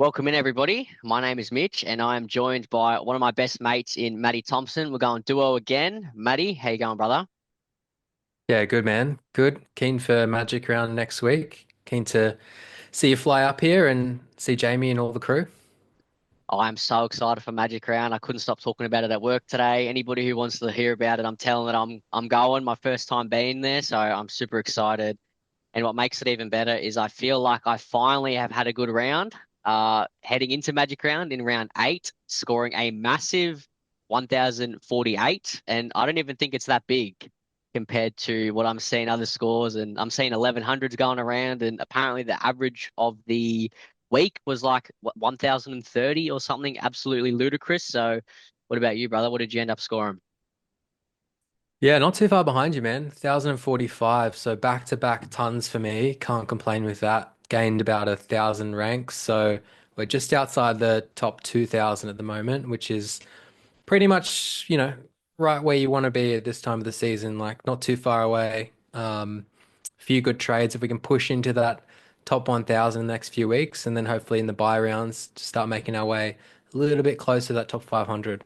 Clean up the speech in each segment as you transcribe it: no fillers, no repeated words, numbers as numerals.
Welcome in, everybody. My name is Mitch, and I am joined by one of my best mates in Matty Thompson. We're going duo again. Matty, how you going, brother? Yeah, good man. Good. Keen for Magic round next week. Keen to see you fly up here and see Jamie and all the crew. I'm so excited for Magic Round. I couldn't stop talking about it at work today. Anybody who wants to hear about it, I'm telling it I'm going. My first time being there, so I'm super excited. And what makes it even better is I feel like I finally have had a good round. Heading into Magic Round in round eight, scoring a massive 1,048, and I don't even think it's that big compared to what I'm seeing other scores. And I'm seeing 1100s going around, and apparently the average of the week was like what 1,030 or something absolutely ludicrous. So, what about you, brother? What did you end up scoring? Yeah, not too far behind you, man. 1,045. So back to back tons for me. Can't complain with that. Gained about 1,000 ranks. So we're just outside the top 2,000 at the moment, which is pretty much, right where you want to be at this time of the season, like not too far away. A few good trades if we can push into that top 1,000 in the next few weeks, and then hopefully in the buy rounds to start making our way a little bit closer to that top 500.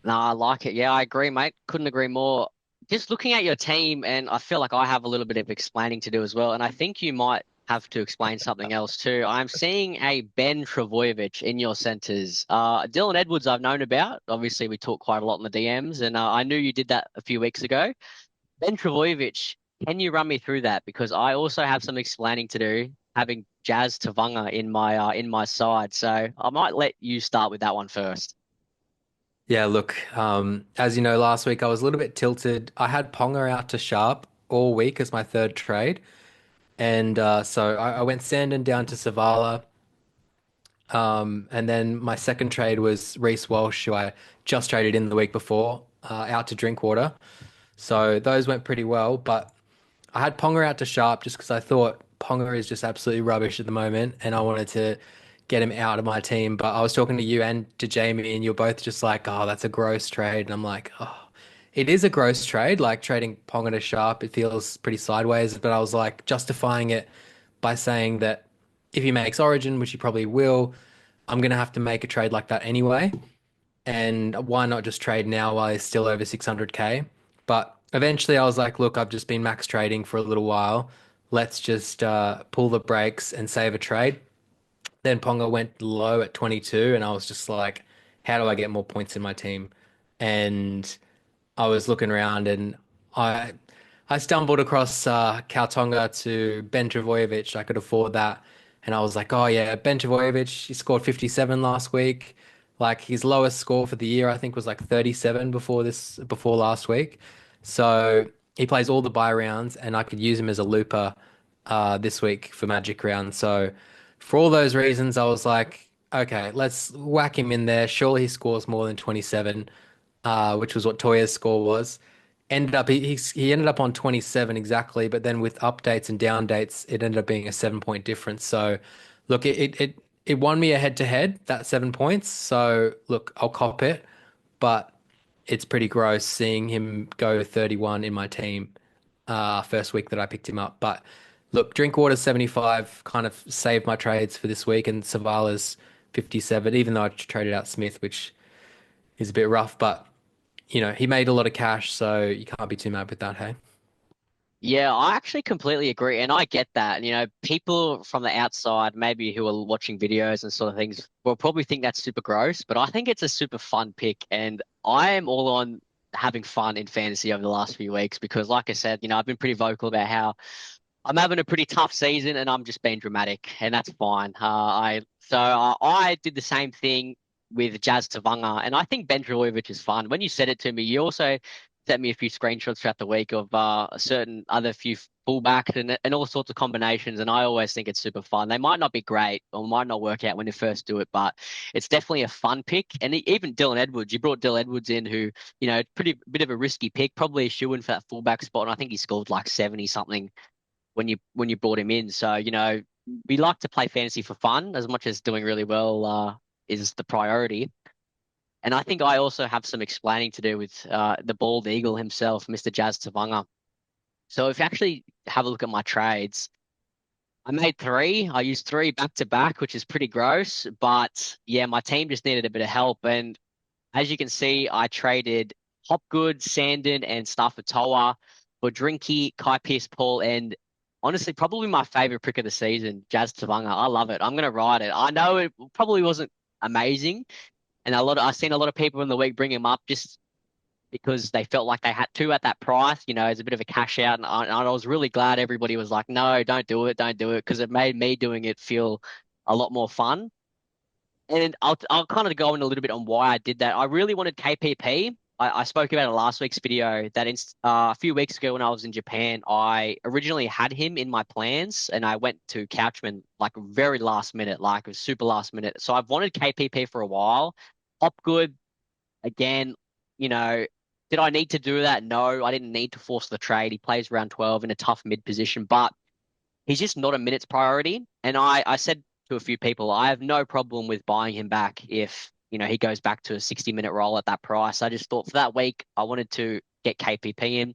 No, I like it. Yeah, I agree, mate. Couldn't agree more. Just looking at your team, and I feel like I have a little bit of explaining to do as well. And I think you might have to explain something else too. I'm seeing a Ben Travojevic in your centers. Dylan Edwards, I've known about. Obviously, we talked quite a lot in the DMs, and I knew you did that a few weeks ago. Ben Travojevic, can you run me through that? Because I also have some explaining to do, having Jazz Tavanga in my side. So I might let you start with that one first. Yeah, look, as you know, last week I was a little bit tilted. I had Ponga out to sharp all week as my third trade. And so I went Sandon down to Savala. And then my second trade was Reece Walsh, who I just traded in the week before, out to Drinkwater. So those went pretty well. But I had Ponga out to sharp just because I thought Ponga is just absolutely rubbish at the moment, and I wanted to get him out of my team. But I was talking to you and to Jamie, and you're both just like, "Oh, that's a gross trade," and I'm like, "Oh, it is a gross trade. Like trading Ponga to sharp, it feels pretty sideways." But I was like justifying it by saying that if he makes Origin, which he probably will, I'm gonna have to make a trade like that anyway. And why not just trade now while he's still over 600k? But eventually I was like, look, I've just been max trading for a little while. Let's just pull the brakes and save a trade. Then Ponga went low at 22, and I was just like, how do I get more points in my team? And I was looking around, and I I stumbled across Kautonga to Ben Travojevic. I could afford that. And I was like, oh yeah, Ben Travojevic, he scored 57 last week. Like his lowest score for the year, I think, was like 37 before last week. So he plays all the buy rounds, and I could use him as a looper this week for Magic round. So for all those reasons, I was like, okay, let's whack him in there. Surely he scores more than 27, which was what Toya's score was. He ended up on 27 exactly, but then with updates and down dates, it ended up being a 7 point difference. So look, it won me a head to head, that 7 points. So look, I'll cop it, but it's pretty gross seeing him go 31 in my team first week that I picked him up. But look, Drinkwater's 75 kind of saved my trades for this week, and Savala's 57, even though I traded out Smith, which is a bit rough, but he made a lot of cash, so you can't be too mad with that, hey? Yeah, I actually completely agree. And I get that. People from the outside, maybe who are watching videos and sort of things, will probably think that's super gross, but I think it's a super fun pick. And I am all on having fun in fantasy over the last few weeks because, like I said, I've been pretty vocal about how I'm having a pretty tough season and I'm just being dramatic, and that's fine. I did the same thing with Jazz Tavanga, and I think Ben Trbojevic is fun. When you said it to me, you also sent me a few screenshots throughout the week of a certain other few fullbacks and all sorts of combinations, and I always think it's super fun. They might not be great or might not work out when you first do it, but it's definitely a fun pick. And even Dylan Edwards, you brought Dylan Edwards in, who pretty bit of a risky pick, probably a shoe in for that fullback spot, and I think he scored like 70 something when you brought him in. So, we like to play fantasy for fun as much as doing really well is the priority. And I think I also have some explaining to do with the bald eagle himself, Mr. Jazz Tavanga. So if you actually have a look at my trades, I made three. I used three back to back, which is pretty gross. But yeah, my team just needed a bit of help. And as you can see, I traded Hopgood, Sandon, and Staffatoa for Drinky, Kai Pearce, Paul, and honestly, probably my favorite pick of the season, Jazz Tavanga. I love it. I'm gonna ride it. I know it probably wasn't amazing, and I've seen a lot of people in the week bring him up just because they felt like they had to at that price. You know, it's a bit of a cash out, and I was really glad everybody was like, "No, don't do it," because it made me doing it feel a lot more fun. And I'll kind of go in a little bit on why I did that. I really wanted KPP. I spoke about it last week's video that a few weeks ago when I was in Japan, I originally had him in my plans and I went to Couchman like very last minute, like it was super last minute. So I've wanted KPP for a while. Hopgood, again, you know, did I need to do that? No, I didn't need to force the trade. He plays round 12 in a tough mid position, but he's just not a minutes priority. And I said to a few people, I have no problem with buying him back if, he goes back to a 60-minute role at that price. I just thought for that week, I wanted to get KPP in.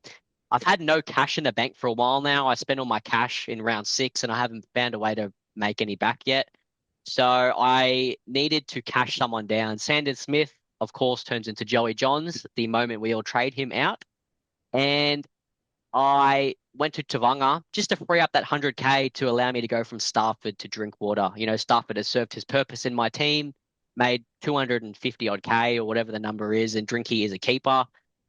I've had no cash in the bank for a while now. I spent all my cash in round six and I haven't found a way to make any back yet. So I needed to cash someone down. Sandon Smith, of course, turns into Joey Johns the moment we all trade him out. And I went to Tavanga just to free up that 100K to allow me to go from Stafford to Drinkwater. Stafford has served his purpose in my team, made 250 odd K or whatever the number is, and Drinky is a keeper.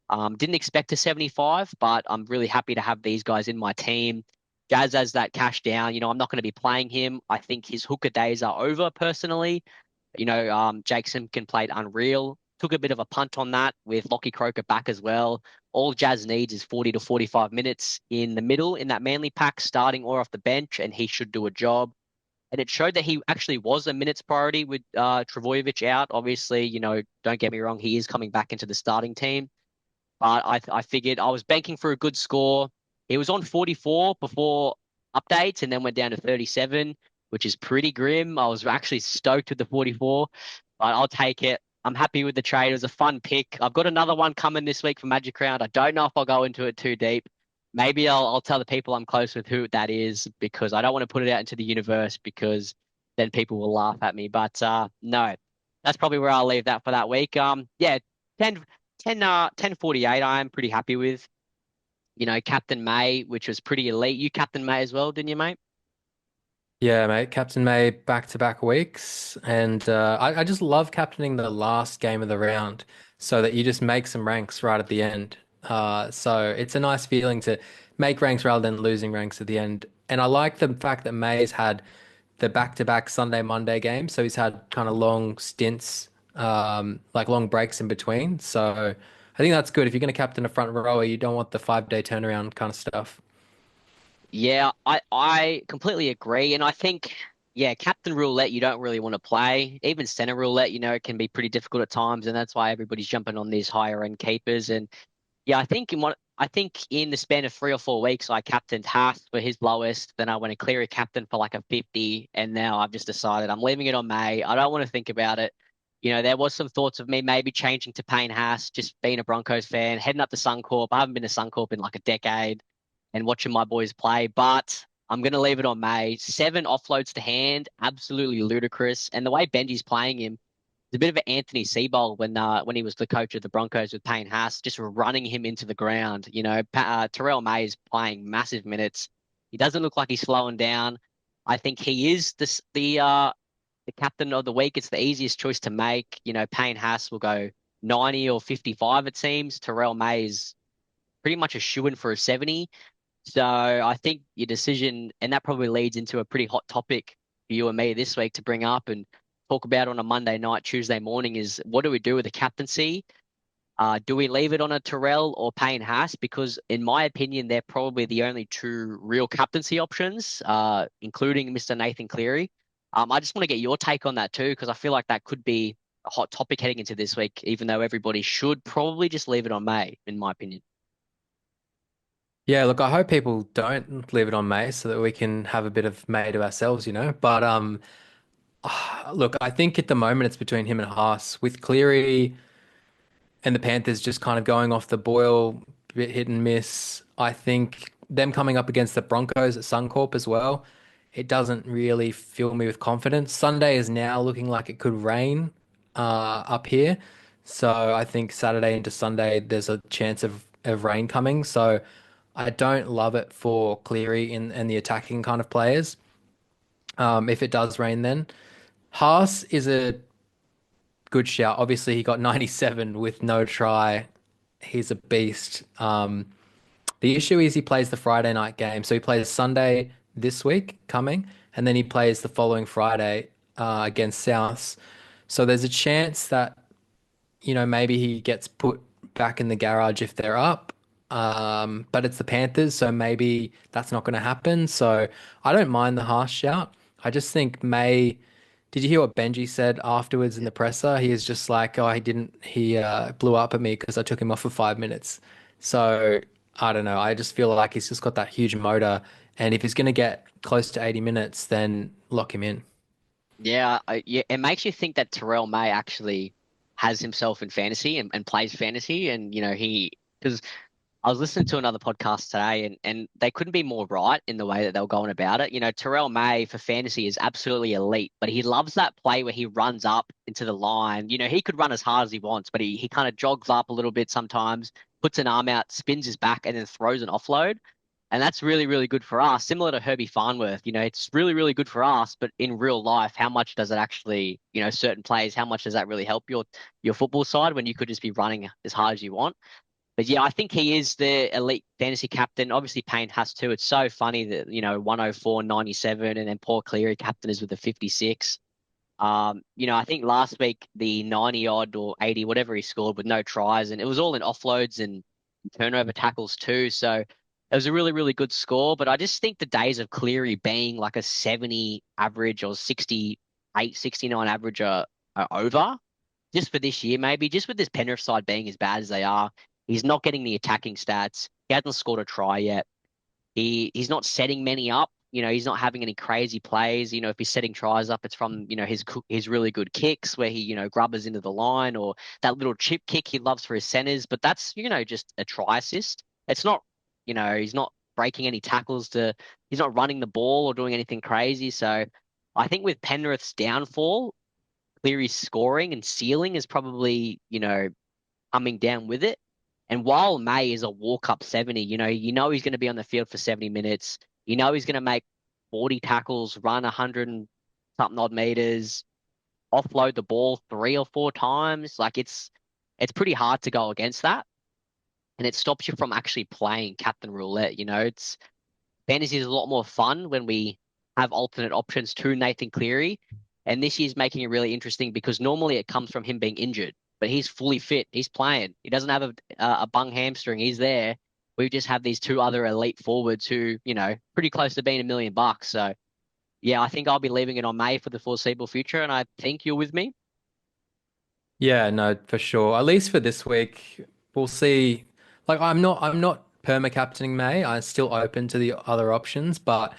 Didn't expect a 75, but I'm really happy to have these guys in my team. Jazz has that cash down. I'm not going to be playing him. I think his hooker days are over personally. Jake Simpkin played unreal. Took a bit of a punt on that with Lockie Croker back as well. All Jazz needs is 40 to 45 minutes in the middle in that Manly pack, starting or off the bench, and he should do a job. And it showed that he actually was a minutes priority with Travojevic out. Obviously, don't get me wrong, he is coming back into the starting team. But I figured I was banking for a good score. He was on 44 before updates and then went down to 37, which is pretty grim. I was actually stoked with the 44, but I'll take it. I'm happy with the trade. It was a fun pick. I've got another one coming this week for Magic Round. I don't know if I'll go into it too deep. Maybe I'll tell the people I'm close with who that is because I don't want to put it out into the universe because then people will laugh at me. But no, that's probably where I'll leave that for that week. Yeah, 10, 10:48 I am pretty happy with. Captain May, which was pretty elite. You Captain May as well, didn't you, mate? Yeah, mate. Captain May back-to-back weeks. And I just love captaining the last game of the round so that you just make some ranks right at the end. So it's a nice feeling to make ranks rather than losing ranks at the end. And I like the fact that May's had the back-to-back Sunday, Monday games. So he's had kind of long stints, like long breaks in between. So I think that's good. If you're going to captain a front rower, you don't want the 5-day turnaround kind of stuff. Yeah, I completely agree. And I think, yeah, Captain Roulette, you don't really want to play. Even Center Roulette, it can be pretty difficult at times. And that's why everybody's jumping on these higher end keepers. And yeah, I think in the span of 3 or 4 weeks, I captained Haas for his lowest. Then I went and Cleary captain for like a 50. And now I've just decided I'm leaving it on May. I don't want to think about it. There was some thoughts of me maybe changing to Payne Haas, just being a Broncos fan, heading up to Suncorp. I haven't been to Suncorp in like a decade and watching my boys play, but I'm going to leave it on May. 7 offloads to hand, absolutely ludicrous. And the way Benji's playing him, it's a bit of an Anthony Seibold when he was the coach of the Broncos with Payne Haas, just running him into the ground. Terrell May is playing massive minutes. He doesn't look like he's slowing down. I think he is the captain of the week. It's the easiest choice to make. Payne Haas will go 90 or 55, it seems. Terrell May is pretty much a shoo-in for a 70. So I think your decision, and that probably leads into a pretty hot topic for you and me this week to bring up and talk about on a Monday night, Tuesday morning is what do we do with the captaincy? Do we leave it on a Terrell or Payne Haas? Because in my opinion, they're probably the only two real captaincy options, including Mr. Nathan Cleary. I just want to get your take on that too, because I feel like that could be a hot topic heading into this week, even though everybody should probably just leave it on May, in my opinion. Yeah, look, I hope people don't leave it on May so that we can have a bit of May to ourselves. But look, I think at the moment it's between him and Haas, with Cleary and the Panthers just kind of going off the boil, bit hit and miss. I think them coming up against the Broncos at Suncorp as well. it doesn't really fill me with confidence. Sunday is now looking like it could rain up here. So I think Saturday into Sunday, there's a chance of rain coming. So I don't love it for Cleary and the attacking kind of players. If it does rain then. Haas is a good shout. Obviously, he got 97 with no try. He's a beast. The issue is he plays the Friday night game. So he plays Sunday this week coming, and then he plays the following Friday against South. So there's a chance that, maybe he gets put back in the garage if they're up. But it's the Panthers, so maybe that's not going to happen. So I don't mind the harsh shout. I just think May. Did you hear what Benji said afterwards in the presser? He is just like, oh, he blew up at me because I took him off for 5 minutes. So I don't know. I just feel like he's just got that huge motor, and if he's going to get close to 80 minutes, then lock him in. Yeah, it makes you think that Terrell May actually has himself in fantasy and plays fantasy, and because I was listening to another podcast today, and they couldn't be more right in the way that they were going about it. Terrell May for fantasy is absolutely elite, but he loves that play where he runs up into the line. He could run as hard as he wants, but he kind of jogs up a little bit sometimes, puts an arm out, spins his back, and then throws an offload. And that's really, really good for us. Similar to Herbie Farnworth, it's really, really good for us. But in real life, how much does it actually, certain plays, how much does that really help your football side when you could just be running as hard as you want? But yeah, I think he is the elite fantasy captain. Obviously, Payne has too. It's so funny that, 104, 97, and then Paul Cleary captain is with the 56. I think last week the 90 odd or 80, whatever he scored with no tries, and it was all in offloads and turnover tackles too. So it was a really, really good score. But I just think the days of Cleary being like a 70 average or 68, 69 average are over just for this year, maybe. Just with this Penrith side being as bad as they are, he's not getting the attacking stats. He hasn't scored a try yet. He's not setting many up. He's not having any crazy plays. If he's setting tries up, it's from his really good kicks where he grubbers into the line, or that little chip kick he loves for his centers. But that's just a try assist. It's not he's not breaking any tackles to. He's not running the ball or doing anything crazy. So I think with Penrith's downfall, Cleary's scoring and ceiling is probably coming down with it. And while May is a walk-up 70, he's going to be on the field for 70 minutes. He's going to make 40 tackles, run 100 and something odd meters, offload the ball 3 or 4 times. Like it's pretty hard to go against that. And it stops you from actually playing Captain Roulette. It's fantasy is a lot more fun when we have alternate options to Nathan Cleary. And this year's making it really interesting because normally it comes from him being injured, but he's fully fit. He's playing. He doesn't have a bung hamstring. He's there. We just have these two other elite forwards who, pretty close to being $1 million. So yeah, I think I'll be leaving it on May for the foreseeable future. And I think you're with me. Yeah, no, for sure. At least for this week, we'll see. Like I'm not perma captaining May. I'm still open to the other options, but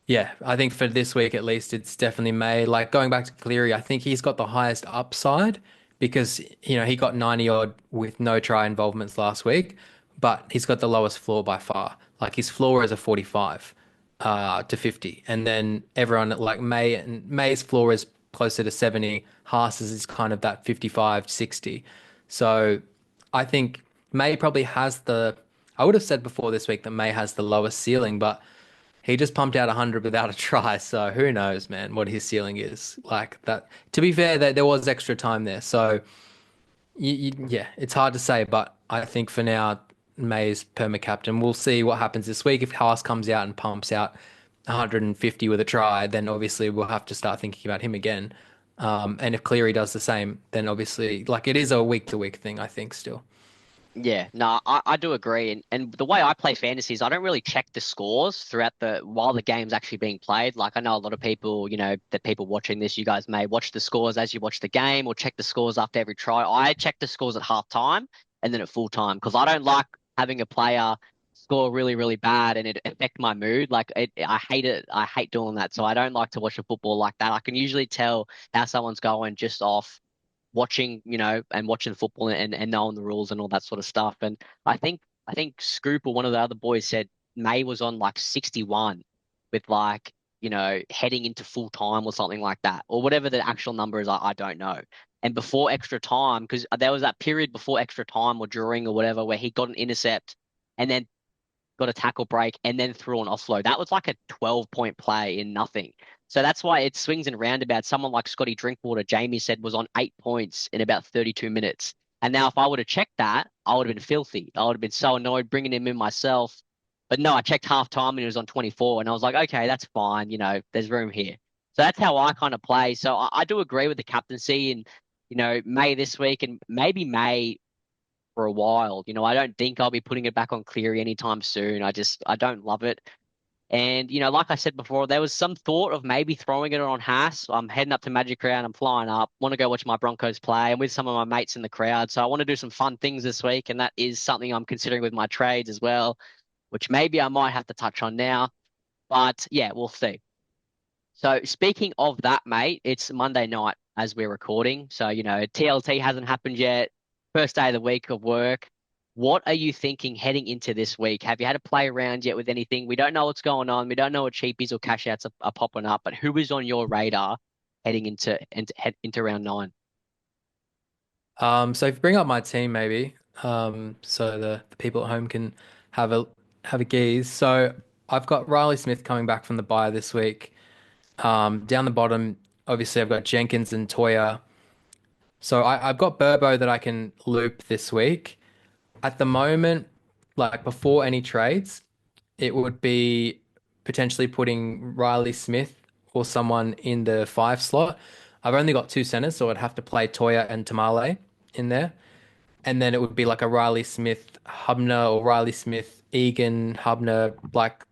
yeah, I think for this week at least, it's definitely May. Like going back to Cleary, I think he's got the highest upside because, he got 90 odd with no try involvements last week, but he's got the lowest floor by far. Like his floor is a 45 to 50. And then everyone like May's floor is closer to 70. Haas's is kind of that 55, 60. So I think May probably has I would have said before this week that May has the lowest ceiling, but he just pumped out 100 without a try, so who knows, man, what his ceiling is. Like that. To be fair, there was extra time there, so yeah, it's hard to say. But I think for now, May's perma captain. We'll see what happens this week. If Haas comes out and pumps out 150 with a try, then obviously we'll have to start thinking about him again. And if Cleary does the same, then obviously, like it is a week to week thing, I think still. Yeah, no, I do agree. And the way I play fantasies, I don't really check the scores throughout while the game's actually being played. Like I know a lot of people, that people watching this, you guys may watch the scores as you watch the game or check the scores after every try. I check the scores at half time and then at full time because I don't like having a player score really, really bad and it affect my mood. Like I hate it. I hate doing that. So I don't like to watch a football like that. I can usually tell how someone's going just off watching, and watching football and knowing the rules and all that sort of stuff. And I think Scoop or one of the other boys said May was on like 61. with like, heading into full time or something like that, or whatever the actual number is, I don't know. And before extra time, because there was that period before extra time or during or whatever where he got an intercept and then got a tackle break and then threw an offload. That was like a 12-point play in nothing. So that's why it swings and roundabouts. Someone like Scotty Drinkwater, Jamie said, was on 8 points in about 32 minutes. And now if I would have checked that, I would have been filthy. I would have been so annoyed bringing him in myself. But no, I checked half time and he was on 24, and I was like, okay, that's fine. There's room here. So that's how I kind of play. So I do agree with the captaincy and, May this week and maybe May for a while. I don't think I'll be putting it back on Cleary anytime soon. I don't love it. And, like I said before, there was some thought of maybe throwing it on Haas. I'm heading up to Magic Round. I'm flying up. Want to go watch my Broncos play. I'm with some of my mates in the crowd. So I want to do some fun things this week. And that is something I'm considering with my trades as well, which maybe I might have to touch on now. But yeah, we'll see. So speaking of that, mate, it's Monday night as we're recording. So, TLT hasn't happened yet. First day of the week of work. What are you thinking heading into this week? Have you had a play around yet with anything? We don't know what's going on. We don't know what cheapies or cash outs are popping up, but who is on your radar heading into round nine? So if you bring up my team, maybe, so the people at home can have a gaze. So I've got Riley Smith coming back from the bye this week. Down the bottom, obviously I've got Jenkins and Toya. So I've got Burbo that I can loop this week. At the moment, like before any trades, it would be potentially putting Riley Smith or someone in the five slot. I've only got two centers, so I'd have to play Toya and Tamale in there. And then it would be like a Riley Smith Hubner or Riley Smith Egan Hubner, like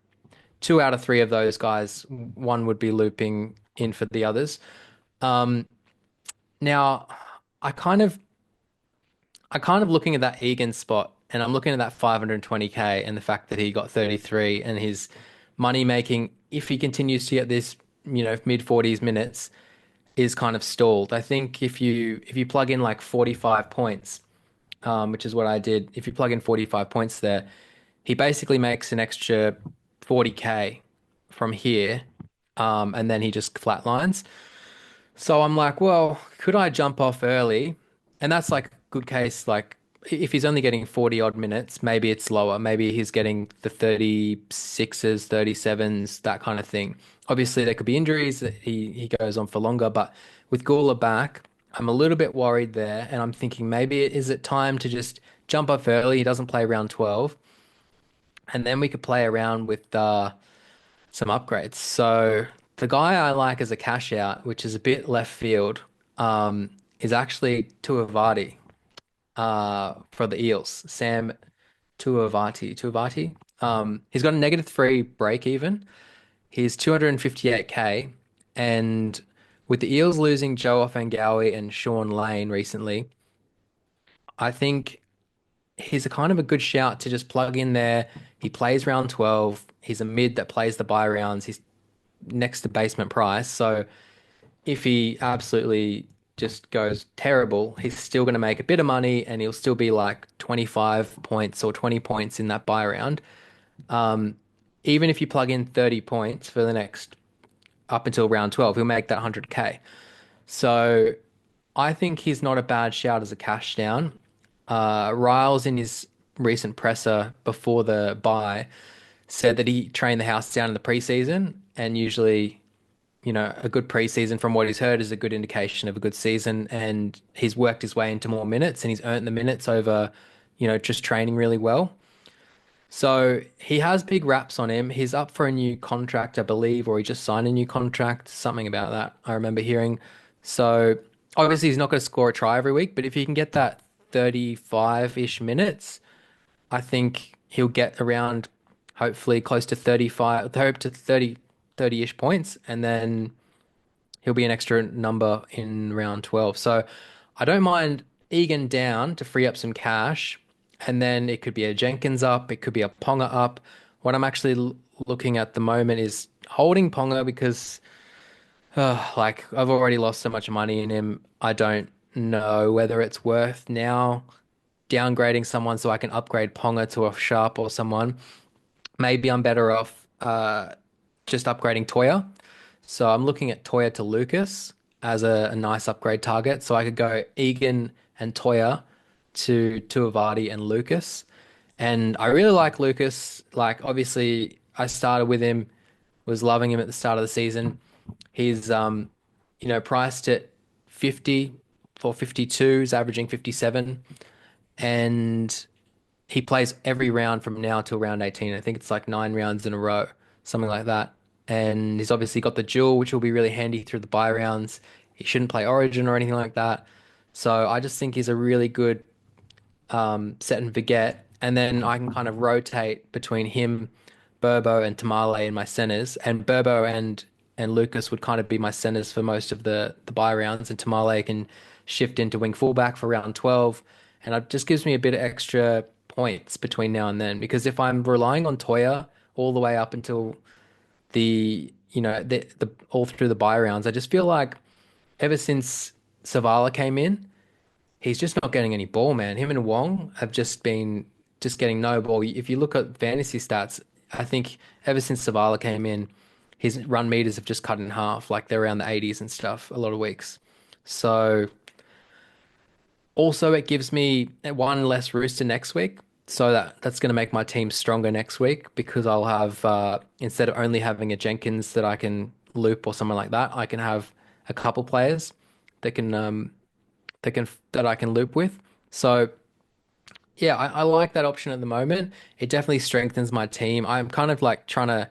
two out of three of those guys. One would be looping in for the others. Um, Now, I kind of looking at that Egan spot, and I'm looking at that 520K and the fact that he got 33 and his money making, if he continues to get this, mid 40s minutes, is kind of stalled. I think if you plug in like 45 points, which is what I did, if you plug in 45 points there, he basically makes an extra 40K from here, and then he just flatlines. So I'm like, well, could I jump off early? And that's like a good case. Like if he's only getting 40 odd minutes, maybe it's lower. Maybe he's getting the 36s, 37s, that kind of thing. Obviously, there could be injuries that he goes on for longer, but with Gula back, I'm a little bit worried there. And I'm thinking maybe is it time to just jump off early? He doesn't play round 12. And then we could play around with some upgrades. So the guy I like as a cash out, which is a bit left field, is actually Tuivati for the Eels. Sam Tuivati. He's got a -3 break even. He's 258K, and with the Eels losing Joe Ofahengaue and Sean Lane recently, I think he's a kind of a good shout to just plug in there. He plays round 12. He's a mid that plays the bye rounds. He's next to basement price. So if he absolutely just goes terrible, he's still going to make a bit of money and he'll still be like 25 points or 20 points in that buy round. Um, Even if you plug in 30 points for the next up until round 12, he'll make that 100K. So I think he's not a bad shout as a cash down. Riles in his recent presser before the buy said that he trained the house down in the preseason and usually a good preseason from what he's heard is a good indication of a good season. And he's worked his way into more minutes and he's earned the minutes over, just training really well. So he has big raps on him. He's up for a new contract, I believe, or he just signed a new contract, something about that I remember hearing. So obviously he's not going to score a try every week, but if he can get that 35-ish minutes, I think he'll get around hopefully close to 35, hope to 30-ish points, and then he'll be an extra number in round 12. So I don't mind Egan down to free up some cash. And then it could be a Jenkins up, it could be a Ponga up. What I'm actually looking at the moment is holding Ponga because, like, I've already lost so much money in him. I don't know whether it's worth now downgrading someone so I can upgrade Ponga to a Sharp or someone. Maybe I'm better off just upgrading Toya. So I'm looking at Toya to Lucas as a nice upgrade target. So I could go Egan and Toya to Tuivasa and Lucas. And I really like Lucas. Like obviously I started with him, was loving him at the start of the season. He's priced at 50 for 52, he's averaging 57. And he plays every round from now till round 18. I think it's like 9 rounds in a row, something like that. And he's obviously got the duel, which will be really handy through the bye rounds. He shouldn't play Origin or anything like that. So I just think he's a really good set and forget. And then I can kind of rotate between him, Burbo, and Tamale in my centers. And Burbo and Lucas would kind of be my centers for most of the bye rounds, and Tamale can shift into wing fullback for round 12. And it just gives me a bit of extra points between now and then. Because if I'm relying on Toya all the way up until the all through the bye rounds, I just feel like ever since Savala came in, he's just not getting any ball, man. Him and Wong have just been just getting no ball. If you look at fantasy stats, I think ever since Savala came in, his run meters have just cut in half. Like they're around the 80s and stuff a lot of weeks. So also it gives me one less rooster next week. So that's going to make my team stronger next week because I'll have instead of only having a Jenkins that I can loop or someone like that, I can have a couple players that can that I can loop with. So yeah, I like that option at the moment. It definitely strengthens my team. I'm kind of like I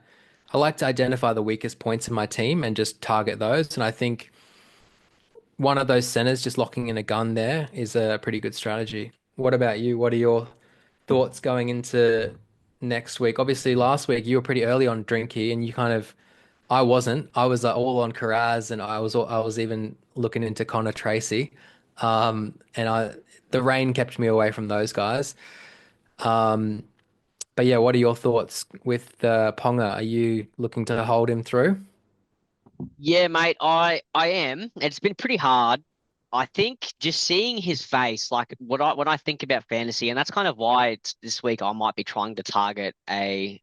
like to identify the weakest points in my team and just target those. And I think one of those centers, just locking in a gun there, is a pretty good strategy. What about you? What are your thoughts going into next week? Obviously, last week you were pretty early on Drinky, and you kind of, I wasn't. I was all on Carraz, and I was even looking into Connor Tracy. And the rain kept me away from those guys. Um, but yeah, what are your thoughts with Ponga? Are you looking to hold him through? Yeah, mate, I am. It's been pretty hard. I think just seeing his face, like when I think about fantasy, and that's kind of why this week I might be trying to target a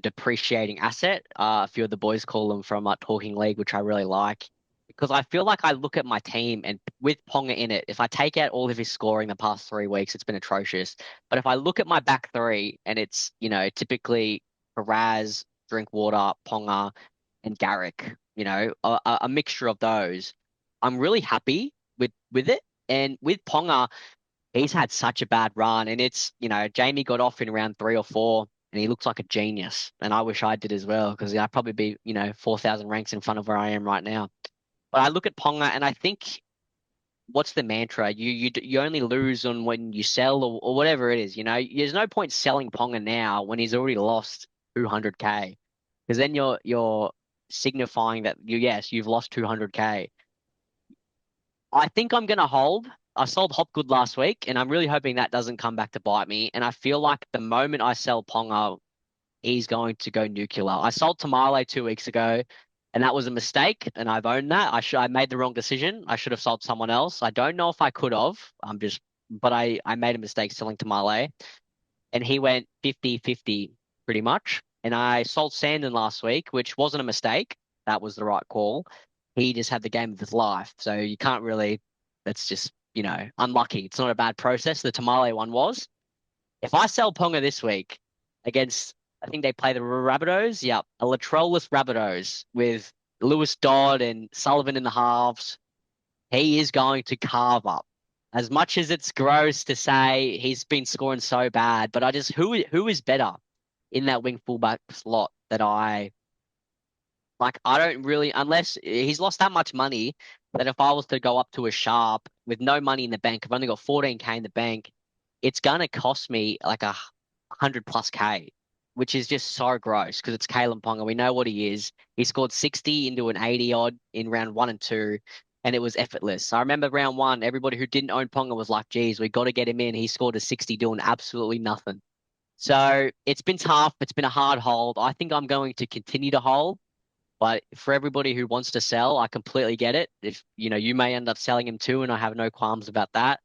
depreciating asset. A few of the boys call them from Talking League, which I really like, because I feel like I look at my team and with Ponga in it, if I take out all of his scoring the past 3 weeks, it's been atrocious. But if I look at my back three, and it's typically Faraz, Drinkwater, Ponga, and Garrick, a mixture of those. I'm really happy with it. And with Ponga, he's had such a bad run, and Jamie got off in round 3 or 4, and he looks like a genius. And I wish I did as well because I'd probably be 4,000 ranks in front of where I am right now. But I look at Ponga, and I think what's the mantra? You only lose on when you sell or whatever it is. There's no point selling Ponga now when he's already lost 200K because then you're signifying that yes, you've lost 200K. I think I'm gonna hold. I sold Hopgood last week, and I'm really hoping that doesn't come back to bite me. And I feel like the moment I sell Ponga, he's going to go nuclear. I sold Tamale 2 weeks ago, and that was a mistake, and I've owned that. I made the wrong decision. I should have sold someone else. I don't know if I could have. But I made a mistake selling Tamale, and he went 50-50 pretty much. And I sold Sandon last week, which wasn't a mistake. That was the right call. He just had the game of his life. So you can't really, that's just, unlucky. It's not a bad process. The Tamale one was. If I sell Ponga this week against, I think they play the Rabbitohs. Yep, a Latrelless Rabbitohs with Lewis Dodd and Sullivan in the halves. He is going to carve up. As much as it's gross to say he's been scoring so bad, but I just who is better in that wing fullback slot that I like? I don't really, unless he's lost that much money that if I was to go up to a sharp with no money in the bank, I've only got 14K in the bank, it's gonna cost me like 100 plus K, which is just so gross because it's Kalen Ponga. We know what he is. He scored 60 into an 80 odd in round 1 and 2, and it was effortless. I remember round 1, everybody who didn't own Ponga was like, geez, we got to get him in. He scored a 60 doing absolutely nothing. So it's been tough. It's been a hard hold. I think I'm going to continue to hold. But for everybody who wants to sell, I completely get it. If you may end up selling him too, and I have no qualms about that.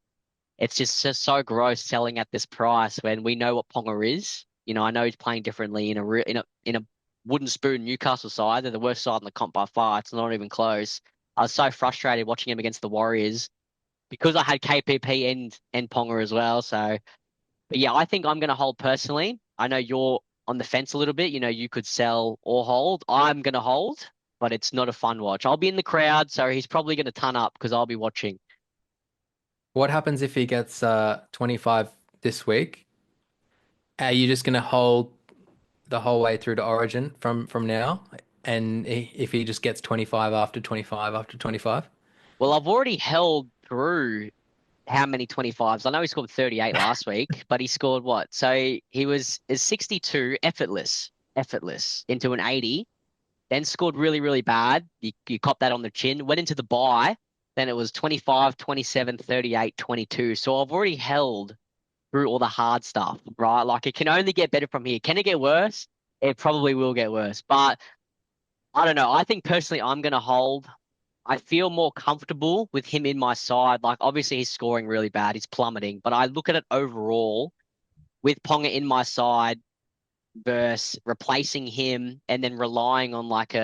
It's just so gross selling at this price when we know what Ponga is. I know he's playing differently in a wooden spoon Newcastle side. They're the worst side in the comp by far. It's not even close. I was so frustrated watching him against the Warriors because I had KPP and Ponga as well. So, but yeah, I think I'm going to hold personally. I know you're on the fence a little bit. You know, you could sell or hold. I'm going to hold, but it's not a fun watch. I'll be in the crowd, so he's probably going to ton up because I'll be watching. What happens if he gets 25 this week? Are you just gonna hold the whole way through to Origin from now? And if he just gets 25 after 25 after 25? Well, I've already held through how many 25s? I know he scored 38 last week, but he scored what? So he was is 62 effortless into an 80, then scored really, really bad. You cop that on the chin, went into the bye, then it was 25, 27, 38, 22. So I've already held through all the hard stuff, right? Like it can only get better from here. Can it get worse? It probably will get worse. But I don't know. I think personally I'm gonna hold. I feel more comfortable with him in my side. Like, obviously, he's scoring really bad. He's plummeting. But I look at it overall with Ponga in my side versus replacing him and then relying on like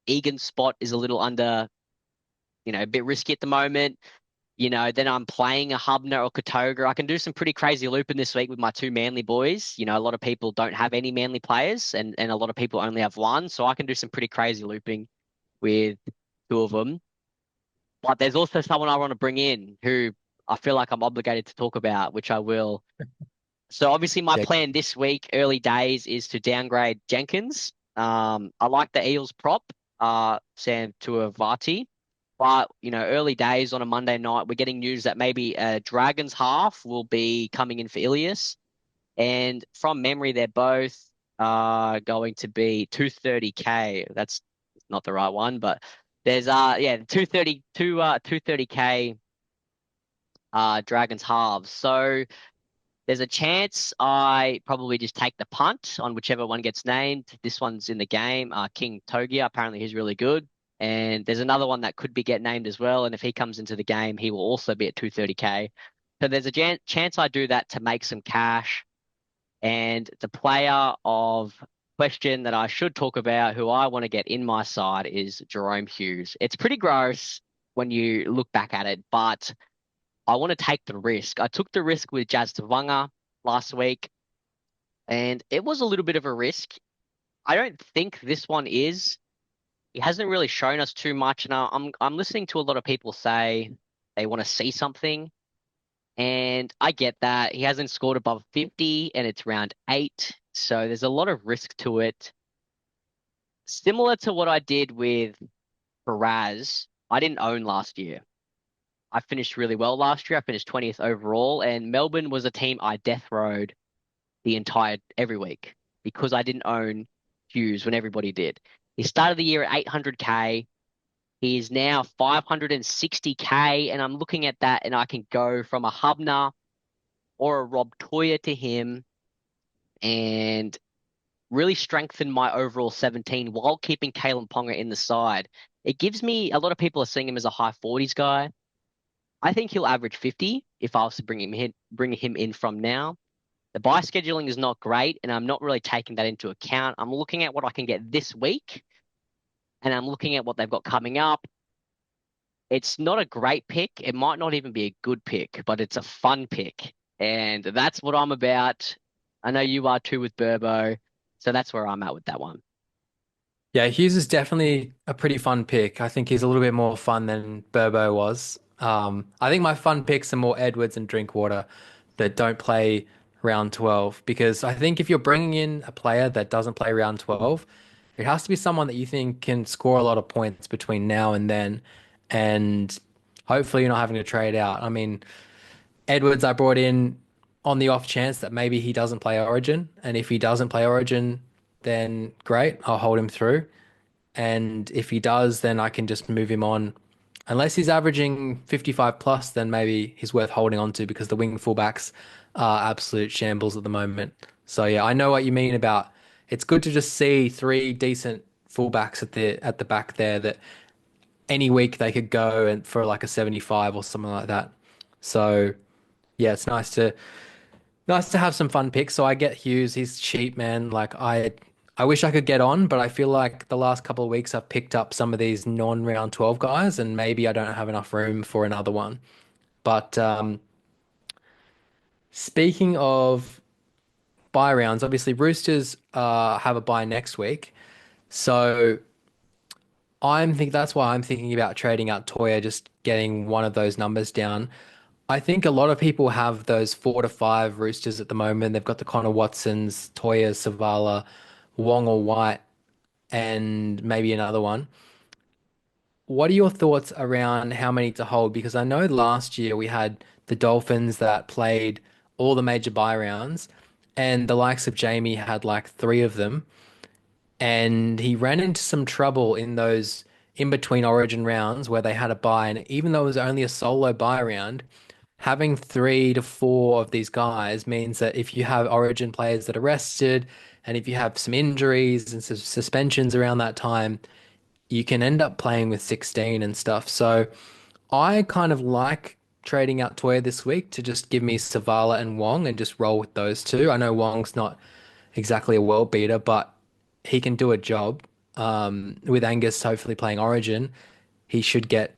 Egan's spot is a little under, a bit risky at the moment. Then I'm playing a Hubner or Katoga. I can do some pretty crazy looping this week with my two Manly boys. A lot of people don't have any Manly players and a lot of people only have one. So I can do some pretty crazy looping with two of them. But there's also someone I want to bring in who I feel like I'm obligated to talk about, which I will. So obviously my Yeah. plan this week, early days, is to downgrade Jenkins. I like the Eels prop, Sam Tuivasa, but early days on a Monday night, we're getting news that maybe a Dragons half will be coming in for Ilias, and from memory, they're both going to be 230K. That's not the right one, but there's 230K Dragons halves. So there's a chance I probably just take the punt on whichever one gets named. This one's in the game. King Togia, apparently he's really good. And there's another one that could be get named as well. And if he comes into the game, he will also be at 230K. So there's a chance I do that to make some cash. And the player of question that I should talk about, who I want to get in my side, is Jerome Hughes. It's pretty gross when you look back at it, but I want to take the risk. I took the risk with Jazz Tavanga last week, and it was a little bit of a risk. I don't think this one is. He hasn't really shown us too much, and I'm listening to a lot of people say they want to see something. And I get that. He hasn't scored above 50 and it's round eight. So there's a lot of risk to it. Similar to what I did with Faraz, I didn't own last year. I finished really well last year. I finished 20th overall, and Melbourne was a team I death rode the entire every week because I didn't own Hughes when everybody did. He started the year at 800K. He is now 560K, and I'm looking at that, and I can go from a Hubner or a Rob Toya to him and really strengthen my overall 17 while keeping Kalen Ponga in the side. It gives me a lot of people are seeing him as a high 40s guy. I think he'll average 50 if I was to bring him in from now. The buy scheduling is not great, and I'm not really taking that into account. I'm looking at what I can get this week, and I'm looking at what they've got coming up. It's not a great pick. It might not even be a good pick, but it's a fun pick. And that's what I'm about. I know you are too with Burbo. So that's where I'm at with that one. Yeah, Hughes is definitely a pretty fun pick. I think he's a little bit more fun than Burbo was. I think my fun picks are more Edwards and Drinkwater that don't play round 12 because I think if you're bringing in a player that doesn't play round 12, it has to be someone that you think can score a lot of points between now and then, and hopefully you're not having to trade out. I mean, Edwards I brought in on the off chance that maybe he doesn't play Origin, and if he doesn't play Origin, then great, I'll hold him through. And if he does, then I can just move him on. Unless he's averaging 55 plus, then maybe he's worth holding on to because the wing fullbacks are absolute shambles at the moment. So yeah, I know what you mean about it's good to just see three decent fullbacks at the back there that any week they could go and for like a 75 or something like that. So yeah, it's nice to have some fun picks. So I get Hughes, he's cheap, man. Like I wish I could get on, but I feel like the last couple of weeks I've picked up some of these non-round 12 guys, and maybe I don't have enough room for another one. But speaking of buy rounds, obviously Roosters have a buy next week. So that's why I'm thinking about trading out Toya, just getting one of those numbers down. I think a lot of people have those 4 to 5 Roosters at the moment. They've got the Connor Watsons, Toya, Savala, Wong or White, and maybe another one. What are your thoughts around how many to hold? Because I know last year we had the Dolphins that played all the major buy rounds, and the likes of Jamie had like 3 of them, and he ran into some trouble in those in between Origin rounds where they had a buy, and even though it was only a solo buy round, having 3 to 4 of these guys means that if you have Origin players that are rested, and if you have some injuries and suspensions around that time, you can end up playing with 16 and stuff. So I kind of like trading out Toya this week to just give me Savala and Wong and just roll with those two. I know Wong's not exactly a world beater, but he can do a job. With Angus hopefully playing Origin, he should get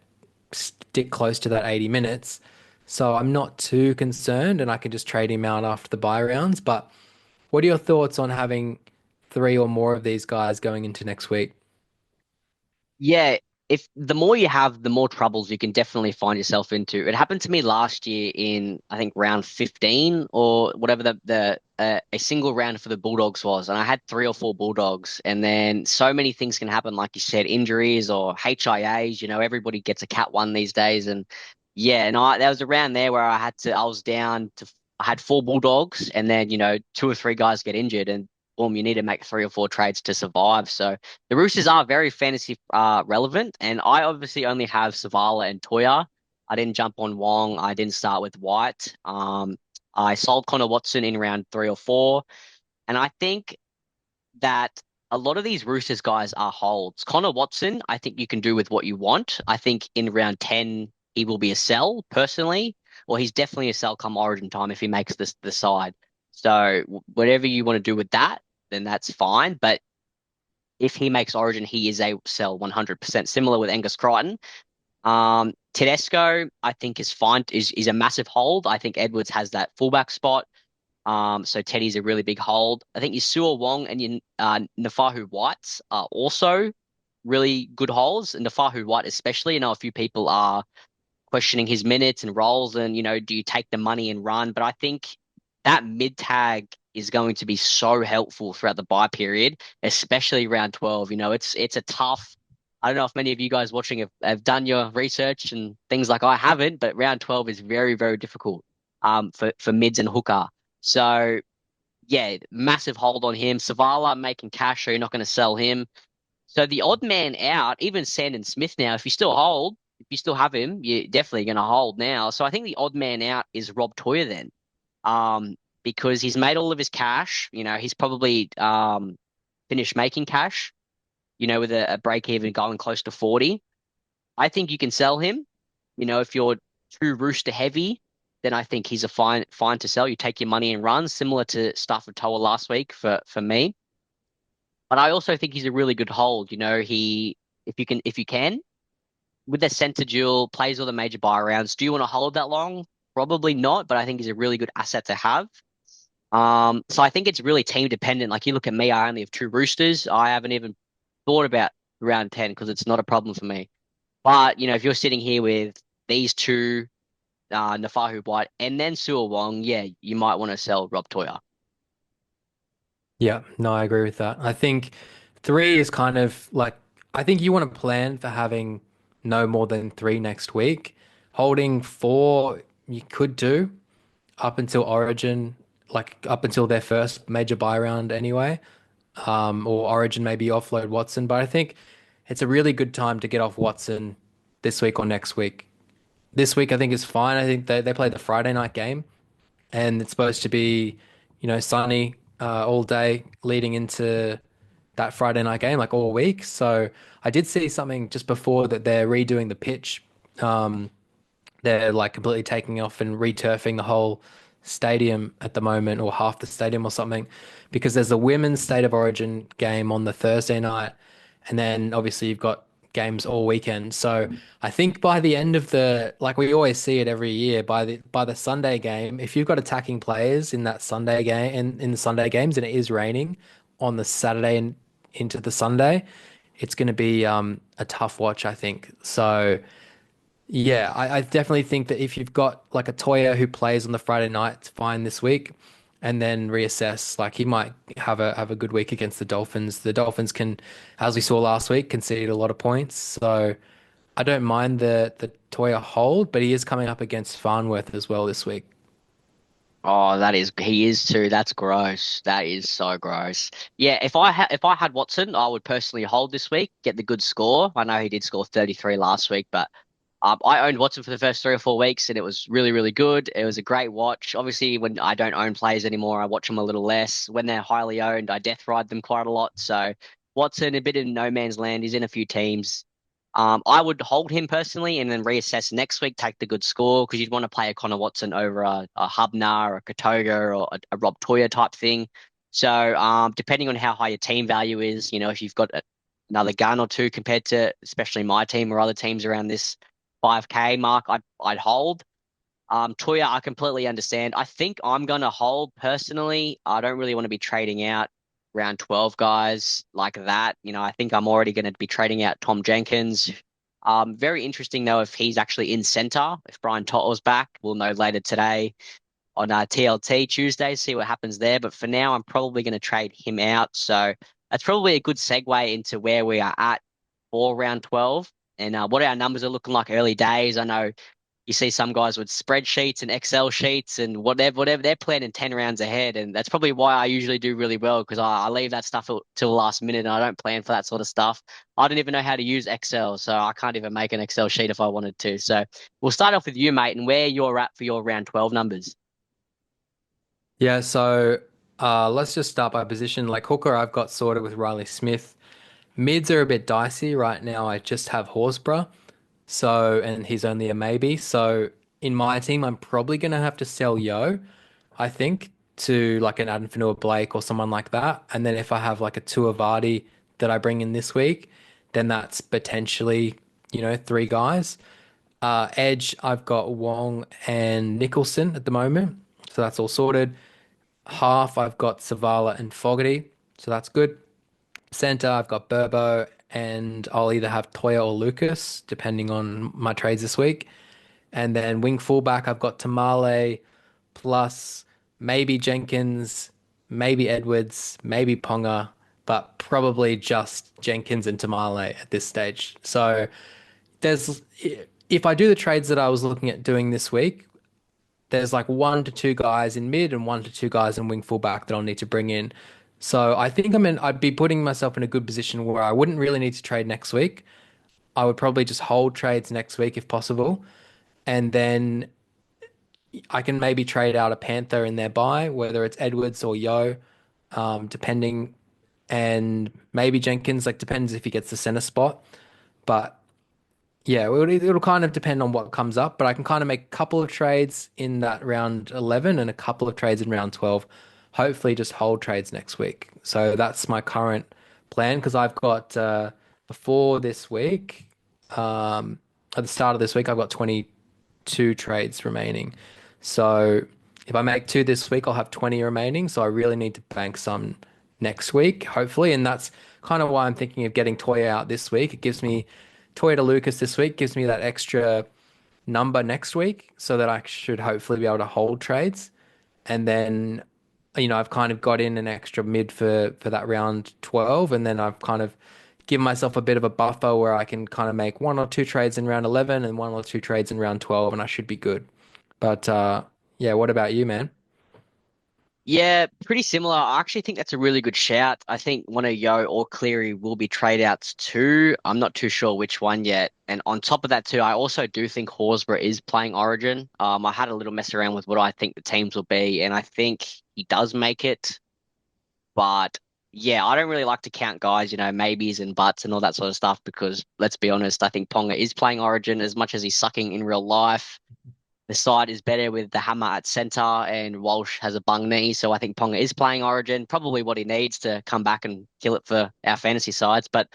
stick close to that 80 minutes. So I'm not too concerned and I can just trade him out after the buy rounds. But what are your thoughts on having 3 or more of these guys going into next week? Yeah, if the more you have, the more troubles you can definitely find yourself into. It happened to me last year in I think round 15 or whatever the a single round for the Bulldogs was, and I had 3 or 4 Bulldogs, and then so many things can happen, like you said, injuries or HIAs. Everybody gets a cat one these days, and yeah, and I there was around there where I was down to I had 4 Bulldogs, and then 2 or 3 guys get injured, and boom, you need to make 3 or 4 trades to survive. So the Roosters are very fantasy relevant, and I obviously only have Savala and Toya. I didn't jump on Wong. I didn't start with White. I sold Connor Watson in round 3 or 4, and I think that a lot of these Roosters guys are holds. Connor Watson, I think you can do with what you want. I think in round 10 he will be a sell personally, or he's definitely a sell come Origin time if he makes this the side. So whatever you want to do with that, then that's fine. But if he makes Origin, he is a sell 100%. Similar with Angus Crichton. Tedesco, I think is fine. Is a massive hold. I think Edwards has that fullback spot. So Teddy's a really big hold. I think your Sua Wong and your Nafahu Whites are also really good holds. And Nafahu White especially. I know a few people are questioning his minutes and roles and, do you take the money and run? But I think that mid tag is going to be so helpful throughout the buy period, especially round 12. It's a tough. I don't know if many of you guys watching have done your research and things like I haven't, but round 12 is very, very difficult for mids and hooker. So yeah, massive hold on him. Savala making cash, so you're not going to sell him. So the odd man out, even Sandon Smith now, if you still have him, you're definitely going to hold now. So I think the odd man out is Rob Toyer then, because he's made all of his cash. He's probably finished making cash. With a break even going close to 40. I think you can sell him. If you're too rooster heavy, then I think he's a fine to sell. You take your money and run, similar to stuff with Toa last week for me. But I also think he's a really good hold. If you can, with the center duel, plays all the major buy rounds. Do you want to hold that long? Probably not, but I think he's a really good asset to have. So I think it's really team dependent. Like you look at me, I only have 2 Roosters. I haven't even thought about round 10 because it's not a problem for me. But if you're sitting here with these two, Nafahu White and then Sua Wong, yeah, you might want to sell Rob Toya. Yeah, no, I agree with that. I think 3 is kind of like, I think you want to plan for having no more than 3 next week. Holding 4, you could do up until Origin, like up until their first major buy round anyway. Or Origin maybe offload Watson. But I think it's a really good time to get off Watson this week or next week. This week, I think is fine. I think they play the Friday night game and it's supposed to be, sunny all day leading into that Friday night game, like all week. So I did see something just before that they're redoing the pitch. They're like completely taking off and returfing the whole stadium at the moment, or half the stadium or something, because there's a women's State of Origin game on the Thursday night, and then obviously you've got games all weekend. So I think by the end of the, like we always see it every year, by the Sunday game, if you've got attacking players in that Sunday game in the Sunday games and it is raining on the Saturday and into the Sunday, it's going to be a tough watch, I think. So yeah, I definitely think that if you've got like a Toya who plays on the Friday night, it's fine this week, and then reassess. Like he might have a good week against the Dolphins. The Dolphins can, as we saw last week, concede a lot of points. So I don't mind the Toya hold, but he is coming up against Farnworth as well this week. Oh, he is too. That's gross. That is so gross. Yeah, if I had Watson, I would personally hold this week, get the good score. I know he did score 33 last week, but I owned Watson for the first 3 or 4 weeks, and it was really, really good. It was a great watch. Obviously, when I don't own players anymore, I watch them a little less. When they're highly owned, I death ride them quite a lot. So Watson, a bit in no man's land. He's in a few teams. I would hold him personally and then reassess next week, take the good score because you'd want to play a Connor Watson over a Hubner or a Katoga or a Rob Toya type thing. So depending on how high your team value is, if you've got another gun or two compared to especially my team or other teams around this 5K mark, I'd hold. Toya, I completely understand. I think I'm gonna hold personally. I don't really want to be trading out round 12 guys like that. I think I'm already going to be trading out Tom Jenkins. Very interesting though if he's actually in center. If Brian Tottle's back, we'll know later today on TLT Tuesday, see what happens there. But for now, I'm probably going to trade him out. So that's probably a good segue into where we are at for round 12 and what our numbers are looking like early days. I know you see some guys with spreadsheets and Excel sheets and whatever they're planning 10 rounds ahead. And that's probably why I usually do really well because I leave that stuff till the last minute and I don't plan for that sort of stuff. I don't even know how to use Excel, so I can't even make an Excel sheet if I wanted to. So we'll start off with you, mate, and where you're at for your round 12 numbers. Yeah, so let's just start by position. Like hooker, I've got sorted with Riley Smith. Mids are a bit dicey right now. I just have Horsburgh. So, and he's only a maybe. So, in my team, I'm probably going to have to sell Yo, I think, to like an Adam Fanua Blake or someone like that. And then if I have like a Tua Vardy that I bring in this week, then that's potentially, three guys. Edge, I've got Wong and Nicholson at the moment. So that's all sorted. Half, I've got Savala and Fogarty. So that's good. Center, I've got Burbo, and I'll either have Toya or Lucas, depending on my trades this week. And then wing fullback, I've got Tamale plus maybe Jenkins, maybe Edwards, maybe Ponga, but probably just Jenkins and Tamale at this stage. So there's, if I do the trades that I was looking at doing this week, there's like one to two guys in mid and one to two guys in wing fullback that I'll need to bring in. So I think I'd be putting myself in a good position where I wouldn't really need to trade next week. I would probably just hold trades next week if possible. And then I can maybe trade out a Panther in their buy, whether it's Edwards or Yo, depending, and maybe Jenkins, like depends if he gets the center spot. But yeah, it'll kind of depend on what comes up, but I can kind of make a couple of trades in that round 11 and a couple of trades in round 12. Hopefully, just hold trades next week. So that's my current plan because I've got before this week, at the start of this week, I've got 22 trades remaining. So if I make two this week, I'll have 20 remaining. So I really need to bank some next week, hopefully. And that's kind of why I'm thinking of getting Toya out this week. It gives me Toya to Lucas this week, gives me that extra number next week so that I should hopefully be able to hold trades. And then, I've kind of got in an extra mid for that round 12. And then I've kind of given myself a bit of a buffer where I can kind of make one or two trades in round 11 and one or two trades in round 12, and I should be good. But yeah, what about you, man? Yeah, pretty similar. I actually think that's a really good shout. I think one of Yo or Cleary will be trade outs too. I'm not too sure which one yet. And on top of that too, I also do think Horsburgh is playing Origin. I had a little mess around with what I think the teams will be, and I think he does make it. But yeah, I don't really like to count guys, maybes and buts and all that sort of stuff because let's be honest, I think Ponga is playing Origin as much as he's sucking in real life. the side is better with the hammer at centre, and Walsh has a bung knee. So I think Ponga is playing Origin, probably what he needs to come back and kill it for our fantasy sides. But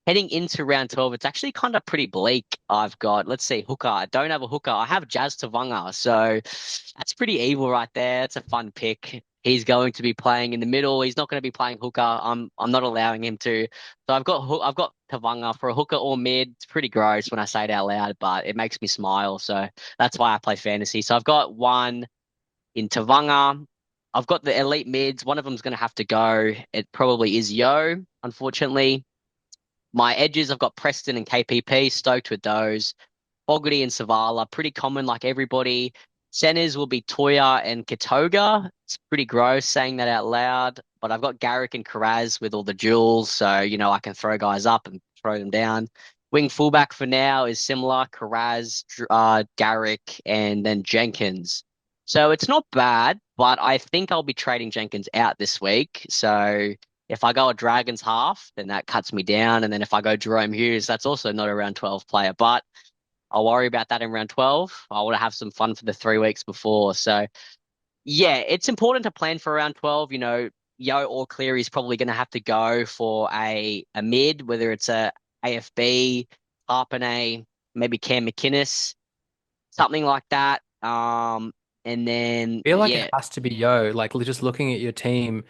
heading into round 12, it's actually kind of pretty bleak. I've got, let's see, hooker. I don't have a hooker. I have Jazz Tavanga. So that's pretty evil right there. It's a fun pick. He's going to be playing in the middle. He's not going to be playing hooker. I'm not allowing him to. So I've got Tavanga for a hooker or mid. It's pretty gross when I say it out loud, but it makes me smile. So that's why I play fantasy. So I've got one in Tavanga. I've got the elite mids. One of them's going to have to go. It probably is Yo, unfortunately. My edges, I've got Preston and KPP, stoked with those. Fogarty and Savala, pretty common like everybody. Centers will be Toya and Katoga. It's pretty gross saying that out loud, but I've got Garrick and Karaz with all the duels, so I can throw guys up and throw them down. Wing fullback for now is similar, Karaz, Garrick, and then Jenkins. So it's not bad, but I think I'll be trading Jenkins out this week. So if I go a Dragons half, then that cuts me down. And then if I go Jerome Hughes, that's also not a round 12 player. But I'll worry about that in round 12. I want to have some fun for the 3 weeks before. So, yeah, it's important to plan for round 12. Yo or Cleary is probably going to have to go for a mid, whether it's a AFB, Harpene, maybe Cam McInnes, something like that. And then, I feel like it yeah, has to be Yo. Like just looking at your team,